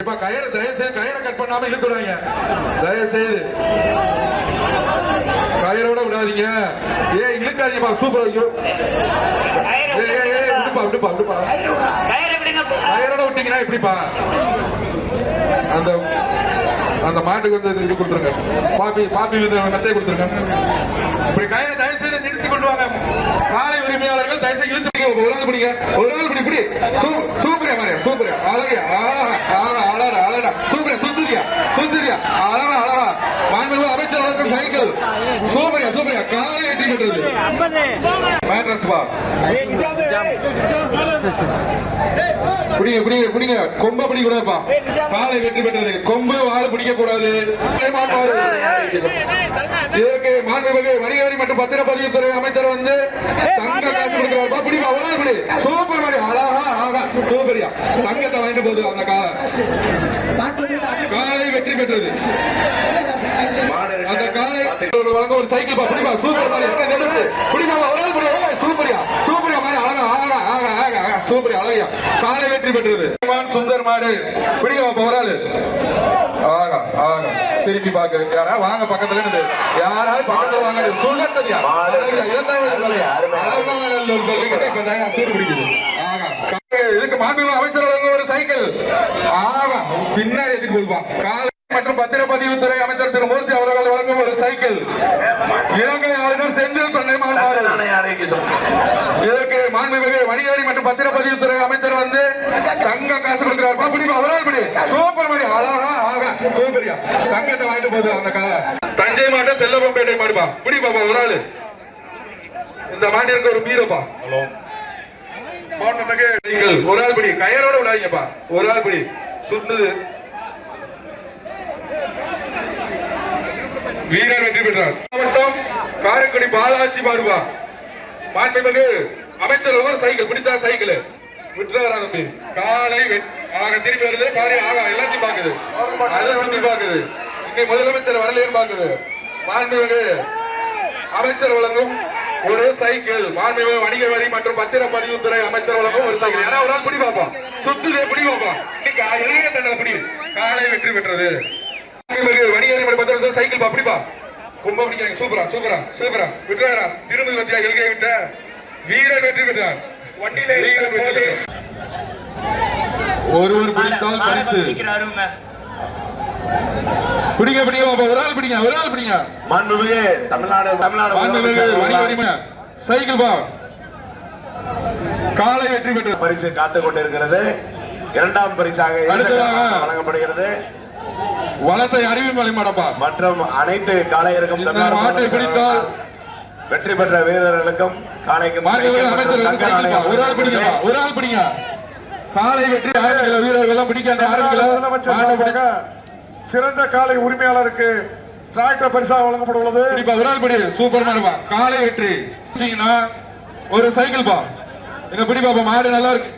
இப்ப கயிறு தயவுசெய்து கயிறை கட் பண்ணாம இழுத்துறாங்க. தயவுசெய்து கயிறோட விடாதீங்க. ஏன் இழுக்காதீங்கப்பா. சூப்பர். விடுப்பா விடுப்பா விடுப்பா. கயிறோட விட்டீங்கன்னா எப்படிப்பா? அந்த அந்த மாட்டுக்கு வந்து இது கொடுத்துருங்க. பாப்பி பாப்பி மெத்தையை கொடுத்துருங்க. இப்படி கயிறை தயவு செய்து நிறுத்தி கொண்டு வாங்க. காலை உரிமையாளர்கள் தயவு செய்து இழுத்து ஒரு நாள் பிடிங்க. ஒரு நாள் பிடி பிடி. சூப்பரா மாதிரி சூப்பரா அழகியா அழகா அழகா சூப்பரா சுந்தரியா சுந்தரியா அழகா அழகா மாண்புமிகு அமைச்சர் வழங்கும் சைக்கிள் சூப்பரியா சூப்பரியா. காலை வெற்றி பெற்றது. மேட்ரஸ் பா பிடிங்க பிடிங்க பிடிங்க. கொம்ப பிடிக்க கூடாதுப்பா. காலை வெற்றி பெற்றது. கொம்பு வாழை பிடிக்க கூடாது. இதற்கு மாண்புமிகு வணிக வரி மற்றும் பத்திரப்பதிவுத்துறை அமைச்சர் வந்து தங்க காசு கொடுக்கிறார். பிடிப்பா ஒரு நாள் பிடி. சூப்பர் மாதிரி அழகா ஆகா சூப்பரியா. தங்கத்தை வாங்கிட்டு போகுது அந்த காலை வெற்றி பெற்றது. அந்த காலை வழங்க ஒரு சைக்கிள் பா. பிடிப்பா சூப்பர் மாதிரி பிடிப்பா ஒரு நாள் பிடி. சூப்பரியா சூப்பரியா மாதிரி அழகா ஆகா ஆகா ஆகா சூப்பரியா அழகியா. காலை வெற்றி பெற்றது. சுந்தர் மாடு பிடிக்க ஒரு ஆளு ஆகா ஆகா. திருப்பி பாக்க யாரா வாங்க பக்கத்துல இருந்து யாராவது பக்கத்துல வாங்க. சொல்லி பிடிக்குது. ஆகா இதுக்கு மாண்புமிகு அமைச்சர் ஒரு சைக்கிள் ஆகா பின்னாடி எதுக்கு போதுப்பா. காலை மற்றும் பத்திரப்பதிவுத்துறை அமைச்சர் திரு மூர்த்தி அவர்கள் வழங்கும் ஒரு சைக்கிள். இலங்கை ஆளுநர் செந்தில் தொண்டைமான். இதற்கு மாண்புமிகு வணிக வரி மற்றும் பத்திரப்பதிவுத்துறை அமைச்சர் வந்து தங்க காசு கொடுக்கிறார். பிடிப்பா ஒரு நாள் பிடி. சூப்பர் மாதிரி அழகா ஆகா சூப்பரியா. தங்கத்தை வாங்கிட்டு போகுது அந்த காலை. தஞ்சை மாவட்டம் செல்லப்பம்பேட்டை மாடுப்பா. பிடிப்பா ஒரு ஆளு. இந்த மாட்டிற்கு ஒரு பீரோப்பா. ஒரு ஆள் பிடி. கயரோட விடாதீங்கப்பா. ஒரு ஆள் பிடி. சுட்டுது. வீரர் வெற்றி பெற்றார். மாவட்டம் காரைக்குடி பாலாஜி மாடுப்பா. மாண்புமிகு அமைச்சர் ஒரு சைக்கிள் பிடிச்சா சைக்கிள் விட்டுறாரா தம்பி. காலை ஆக திரும்பி வருது பாரு. ஆகா எல்லாத்தையும் பாக்குது. அதை சுத்தி பாக்குது. இன்னைக்கு முதலமைச்சர் வரலையும் பாக்குது. மாண்புமிகு அமைச்சர் வழங்கும் ஒரு சைக்கிள். மாண்புமிகு வணிக வரி மற்றும் பத்திரப்பதிவுத்துறை அமைச்சர் வழங்கும் ஒரு சைக்கிள். யாராவது ஒரு நாள் பிடி பாப்பா. சுத்துதே பிடி பாப்பா. இன்னைக்கு இளைய தண்டனை பிடி. காலை வெற்றி பெற்றது. வணிக வரி மற்றும் பத்திர சைக்கிள் பா. பிடிப்பா கும்ப பிடிக்காங்க. சூப்பரா சூப்பரா சூப்பரா விட்டுறாரா. திருமதி வத்தியா எல்கை விட்ட வீரர் வெற்றி பெற்றார். ஒருவர் பிடித்தால் பரிசு. பிடிங்க பிடிங்க ஒரு ஆள் பிடிங்க ஒரு ஆள் பிடிங்க. மாண்புமிகு தமிழ்நாடு சைக்கிள் பா. காலை வெற்றி பெற்ற பரிசு காத்துக் கொண்டிருக்கிறது. இரண்டாம் பரிசாக வழங்கப்படுகிறது. வலசை அறிவியல் மலை மாடப்பா மற்றும் அனைத்து காளையருக்கும் மாட்டை பிடித்தால் வெற்றி பெற்ற வீரர்களுக்கும் காளைக்கும் ஒரு ஆள் பிடிங்க ஒரு ஆள் பிடிங்க. காலை வெற்றி வீரர்கள் பிடிக்க சிறந்த காலை உரிமையாளருக்கு டிராக்டர் பரிசாக வழங்கப்பட்டுள்ளது. ஒரு ஆள் பிடி. சூப்பர் மாடுப்பா. காலை வெற்றி ஒரு சைக்கிள் பா. எங்க பிடி பாப்பா. மாடு நல்லா இருக்கு.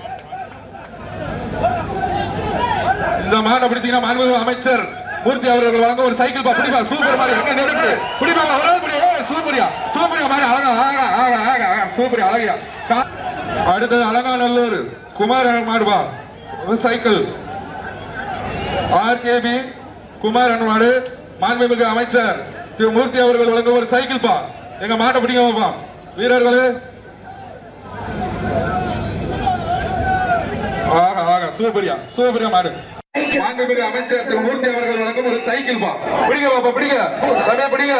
இந்த மாட்டை பிடிச்சீங்கன்னா மாண்புமிகு அமைச்சர் மூர்த்தி அவர்கள் வழங்க ஒரு சைக்கிள் பா. பிடிப்பா சூப்பர் மாதிரி பிடிப்பா ஒரு ஆள் பிடி. சூப்பரியா சூப்பரியா மாதிரி அழகா ஆகா ஆகா ஆகா சூப்பரியா அழகியா. அடுத்தது அலங்காநல்லூர் குமார் மாடுபா. ஒரு சைக்கிள் ஆர்கேபி குமார் மாடு. மாண்புமிகு அமைச்சர் திரு மூர்த்தி அவர்கள் வழங்க ஒரு சைக்கிள் பா. எங்க மாட்டை பிடிங்க வீரர்களே. ஆகா ஆகா சூப்பரியா சூப்பரியா மாடு. மாண்புமிகு அமைச்சர் திரு மூர்த்தி அவர்கள் வழங்கும் ஒரு சைக்கிள் பா. பிடிங்க பாப்பா பிடிங்க சமய பிடிங்க.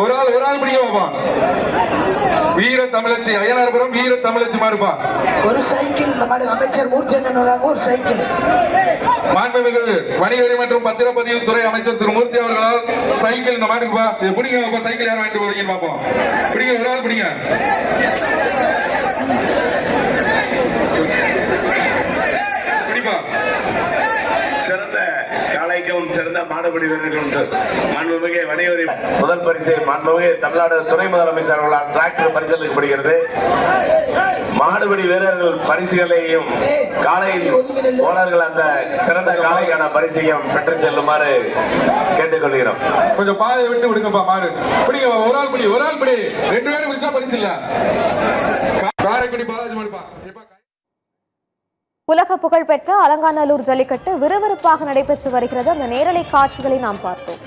ஒரு ஆள் பிடிங்க பாப்பா. வீர தமிழச்சி அய்யனார்புரம் வீர தமிழச்சி மாடுப்பா. ஒரு சைக்கிள் இந்த மாடு அமைச்சர் மூர்த்தி அண்ணன் ஒரு சைக்கிள். மாண்புமிகு வணிக வரி மற்றும் பத்திரப்பதிவுத்துறை அமைச்சர் திரு மூர்த்தி அவர்களால் சைக்கிள் இந்த மாடுக்குப்பா. இது பிடிங்க பாப்பா. சைக்கிள் யாரும் வாங்கிட்டு போறீங்கன்னு பாப்போம். பிடிங்க ஒரு ஆள் பிடிங்க. பிடிப்பா. சிறந்த காளைக்கும் சிறந்த மாடுபிடி வீரர்களும் மாண்புமிகு வணிக வரி முதல் பரிசு மாண்புமிகு தமிழ்நாடு துணை முதலமைச்சர் அவர்களால் டிராக்டர் பரிசளிக்கப்படுகிறது. மாடுபிடி வீரர்கள் பரிசுகளையும் காளையின் ஓனர்கள் அந்த சிறந்த காளைக்கான பரிசையும் பெற்று செல்லுமாறு கேட்டுக்கொள்கிறோம். கொஞ்சம் பாயை விட்டு விடுங்கப்பா. மாடு பிடிங்க ஒரு ஆள் பிடி. ஒரு ஆள் பிடி. 2 பேரும் பிடிச்சா பரிசு இல்ல. காரைக்குடி பாலாஜி மாடுப்பா. உலக புகழ்பெற்ற அலங்காநல்லூர் ஜல்லிக்கட்டு விறுவிறுப்பாக நடைபெற்று வருகிறது. அந்த நேரலை காட்சிகளை நாம் பார்த்தோம்.